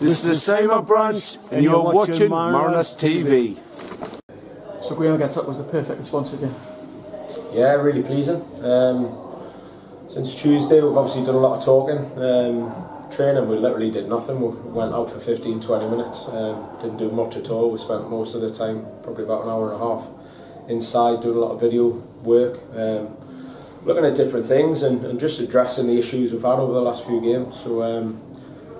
This is the Seymour branch, and you're watching Mariners TV. So Graham, I guess that was the perfect response again. Yeah, really pleasing. Since Tuesday we've obviously done a lot of talking. Training we literally did nothing. We went out for 15-20 minutes, didn't do much at all. We spent most of the time, probably about an hour and a half, inside doing a lot of video work, looking at different things and just addressing the issues we've had over the last few games. So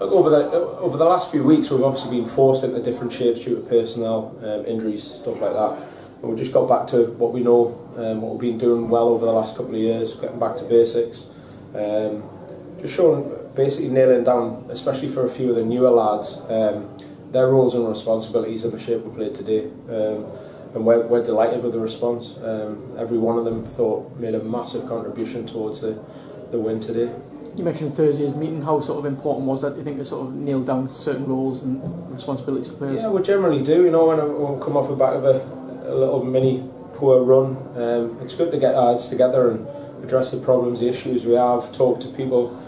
look, over the last few weeks we've obviously been forced into different shapes due to personnel, injuries, stuff like that. And we just got back to what we know, what we've been doing well over the last couple of years, getting back to basics, just showing, basically nailing down, especially for a few of the newer lads, their roles and responsibilities in the shape we played today. And we're delighted with the response. Every one of them made a massive contribution towards the win today. You mentioned Thursday's meeting. How sort of important was that, do you think, to sort of nail down certain roles and responsibilities for players? Yeah, we generally do. You know, when we come off the back of a little mini poor run, it's good to get our heads together and address the problems, the issues we have, talk to people,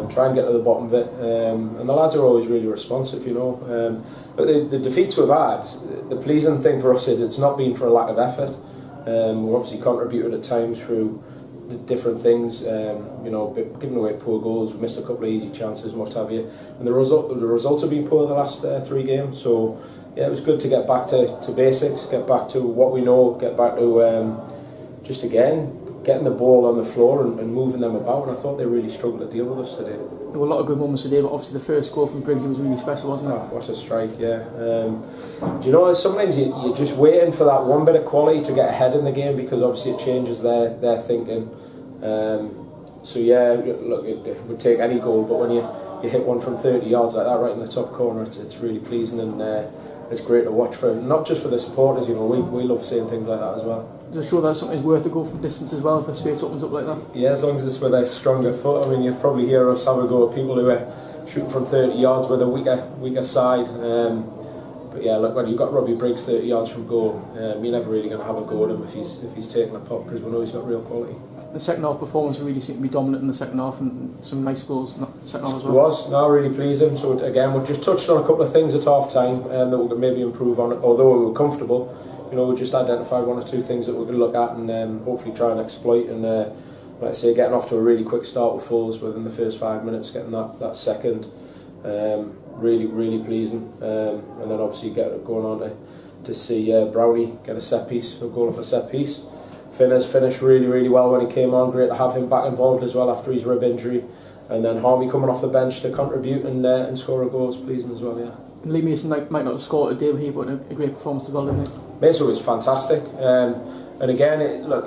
try and get to the bottom of it. And the lads are always really responsive, you know. But the defeats we've had, the pleasing thing for us is it's not been for a lack of effort. We've obviously contributed at times through the different things, you know, giving away poor goals, we missed a couple of easy chances, what have you. And the results have been poor the last 3 games. So yeah, it was good to get back to basics, get back to what we know, get back to just again getting the ball on the floor and moving them about. And I thought they really struggled to deal with us today. There were a lot of good moments today, but obviously the first goal from Briggs was really special, wasn't it? Oh, what a strike, yeah. Do you know, sometimes you're just waiting for that one bit of quality to get ahead in the game, because obviously it changes their thinking. So yeah, look, it would take any goal, but when you hit one from 30 yards like that right in the top corner, it's really pleasing, and it's great to watch, for not just for the supporters. You know, we love seeing things like that as well. Does it show that something's worth a goal from distance as well if the space opens up like that? Yeah, as long as it's with a stronger foot. I mean, you'll probably hear us have a go at people who are shooting from 30 yards with a weaker side. But yeah, look, when you've got Robbie Briggs 30 yards from goal, you're never really going to have a go at him if he's taking a pop, because we know he's got real quality. The second half performance really seemed to be dominant in the second half, and some nice goals in the second half as well. It was, no, really pleasing. So again, we just touched on a couple of things at half time that we could maybe improve on. Although we were comfortable, you know, we just identified 1 or 2 things that we're going to look at and hopefully try and exploit. And like I say, getting off to a really quick start with Fulls within the first 5 minutes, getting that second, really pleasing. And then obviously going on to see Brownie get a set piece, a goal off a set piece. Finn finished really well when he came on. Great to have him back involved as well after his rib injury. And then Harmy coming off the bench to contribute and score a goal is pleasing as well, yeah. And Lee Mason might not have scored today, but he put a great performance as well, didn't he? Mason was fantastic. And again, look,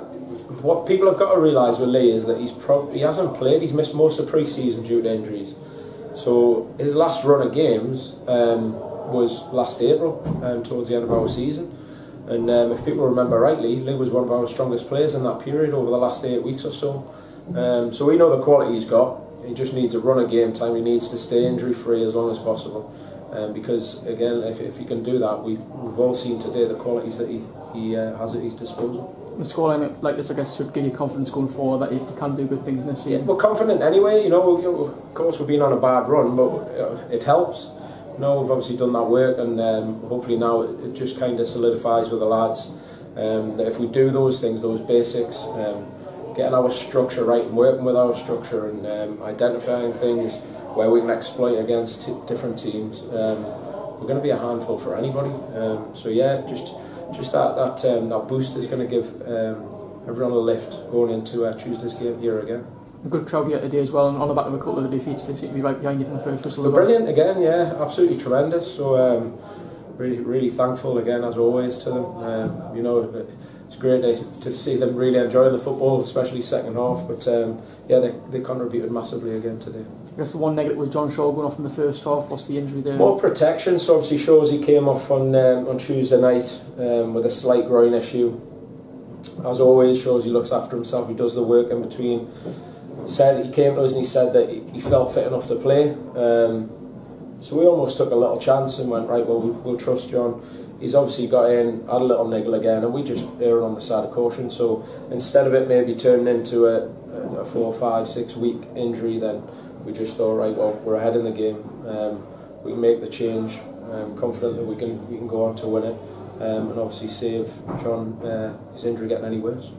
what people have got to realise with Lee is that he hasn't played. He's missed most of pre-season due to injuries. So his last run of games was last April, towards the end of our season. And if people remember rightly, Lee was one of our strongest players in that period over the last 8 weeks or so. So we know the quality he's got. He just needs a run of game time. He needs to stay injury free as long as possible. Because again, if he can do that, we've all seen today the qualities that he has at his disposal. A scoreline like this, I guess, should give you confidence going forward that you can do good things in this season. Yeah, we're confident anyway. You know, of course we've been on a bad run, but it helps. You know, we've obviously done that work, and hopefully now it just kind of solidifies with the lads that if we do those things, those basics, getting our structure right and working with our structure and identifying things where we can exploit against different teams, we're going to be a handful for anybody. So yeah, just that boost is going to give everyone a lift going into Tuesday's game here again. A good crowd here today as well, and on the back of a couple of the defeats, they seem to be right behind you from the first whistle. They're brilliant again, yeah, absolutely tremendous. So really thankful again as always to them. You know, it's great to see them really enjoying the football, especially second half. But yeah, they contributed massively again today. I guess the one negative was John Shaw going off in the first half. What's the injury there? More protection. So obviously shows he came off on Tuesday night with a slight groin issue. As always, shows he looks after himself. He does the work in between. He came to us and he said that he felt fit enough to play. So we almost took a little chance and went, right, well, we'll trust John. He's obviously got in, had a little niggle again, and we just erred on the side of caution. So instead of it maybe turning into a 4, 5, 6 week injury, then we just thought, right, well, we're ahead in the game. we can make the change. Confident that we can go on to win it, and obviously save John his injury getting any worse.